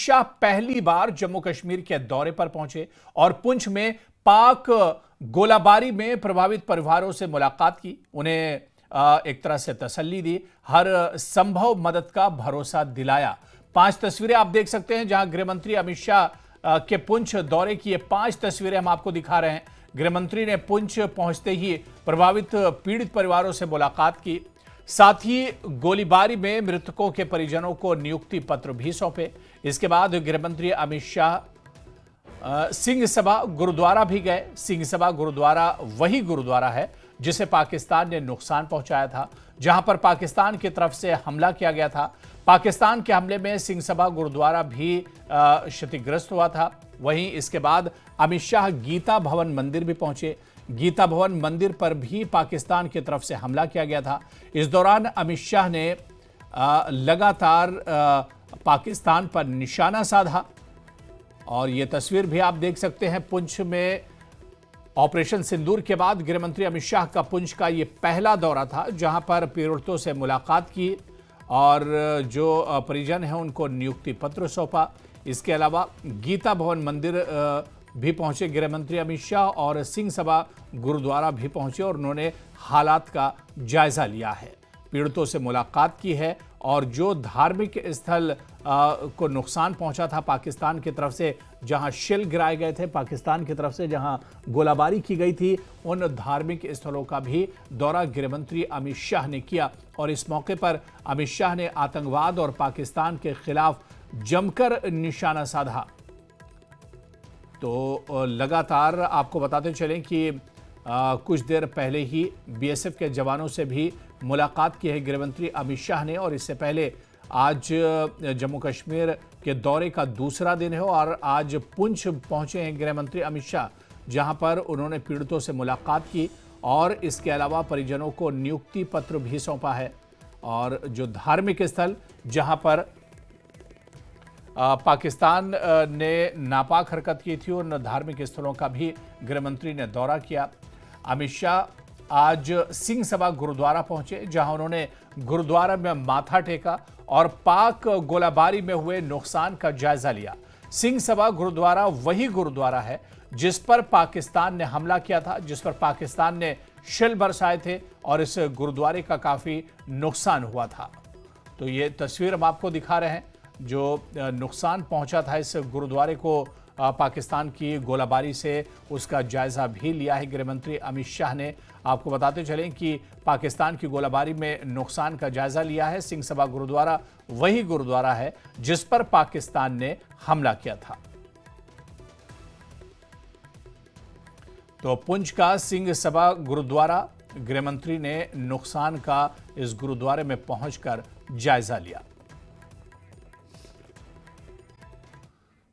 शाह पहली बार जम्मू कश्मीर के दौरे पर पहुंचे और पुंछ में पाक गोलाबारी में प्रभावित परिवारों से मुलाकात की। उन्हें एक तरह से तसल्ली दी, हर संभव मदद का भरोसा दिलाया। 5 तस्वीरें आप देख सकते हैं जहां गृहमंत्री अमित शाह के पुंछ दौरे की ये 5 तस्वीरें हम आपको दिखा रहे हैं। गृहमंत्री ने पुंछ पहुंचते ही प्रभावित पीड़ित परिवारों से मुलाकात की, साथ ही गोलीबारी में मृतकों के परिजनों को नियुक्ति पत्र भी सौंपे। इसके बाद गृहमंत्री अमित शाह सिंह सभा गुरुद्वारा भी गए। सिंह सभा गुरुद्वारा वही गुरुद्वारा है जिसे पाकिस्तान ने नुकसान पहुंचाया था, जहां पर पाकिस्तान की तरफ से हमला किया गया था। पाकिस्तान के हमले में सिंह सभा गुरुद्वारा भी क्षतिग्रस्त हुआ था। वहीं इसके बाद अमित शाह गीता भवन मंदिर भी पहुंचे। गीता भवन मंदिर पर भी पाकिस्तान की तरफ से हमला किया गया था। इस दौरान अमित शाह ने लगातार पाकिस्तान पर निशाना साधा और ये तस्वीर भी आप देख सकते हैं। पुंछ में ऑपरेशन सिंदूर के बाद गृहमंत्री अमित शाह का पुंछ का ये पहला दौरा था, जहां पर पीड़ितों से मुलाकात की और जो परिजन हैं उनको नियुक्ति पत्र सौंपा। इसके अलावा गीता भवन मंदिर भी पहुंचे गृहमंत्री अमित शाह और सिंह सभा गुरुद्वारा भी पहुंचे और उन्होंने हालात का जायजा लिया है, पीड़ितों से मुलाकात की है और जो धार्मिक स्थल को नुकसान पहुंचा था पाकिस्तान की तरफ से, जहां शेल गिराए गए थे पाकिस्तान की तरफ से, जहां गोलाबारी की गई थी, उन धार्मिक स्थलों का भी दौरा गृहमंत्री अमित शाह ने किया। और इस मौके पर अमित शाह ने आतंकवाद और पाकिस्तान के खिलाफ जमकर निशाना साधा। तो लगातार आपको बताते चलें कि कुछ देर पहले ही बीएसएफ के जवानों से भी मुलाकात की है गृहमंत्री अमित शाह ने। और इससे पहले आज जम्मू कश्मीर के दौरे का दूसरा दिन है और आज पुंछ पहुंचे हैं गृहमंत्री अमित शाह, जहां पर उन्होंने पीड़ितों से मुलाकात की और इसके अलावा परिजनों को नियुक्ति पत्र भी सौंपा है। और जो धार्मिक स्थल जहां पर पाकिस्तान ने नापाक हरकत की थी, उन धार्मिक स्थलों का भी गृहमंत्री ने दौरा किया। अमित शाह आज सिंह सभा गुरुद्वारा पहुंचे, जहां उन्होंने गुरुद्वारा में माथा टेका और पाक गोलाबारी में हुए नुकसान का जायजा लिया। सिंह सभा गुरुद्वारा वही गुरुद्वारा है जिस पर पाकिस्तान ने हमला किया था, जिस पर पाकिस्तान ने शेल बरसाए थे और इस गुरुद्वारे का काफी नुकसान हुआ था। तो ये तस्वीर हम आपको दिखा रहे हैं, जो नुकसान पहुंचा था इस गुरुद्वारे को पाकिस्तान की गोलाबारी से, उसका जायजा भी लिया है गृहमंत्री अमित शाह ने। आपको बताते चलें कि पाकिस्तान की गोलाबारी में नुकसान का जायजा लिया है। सिंह सभा गुरुद्वारा वही गुरुद्वारा है जिस पर पाकिस्तान ने हमला किया था। तो पुंछ का सिंह सभा गुरुद्वारा, गृहमंत्री ने नुकसान का इस गुरुद्वारे में पहुंचकर जायजा लिया।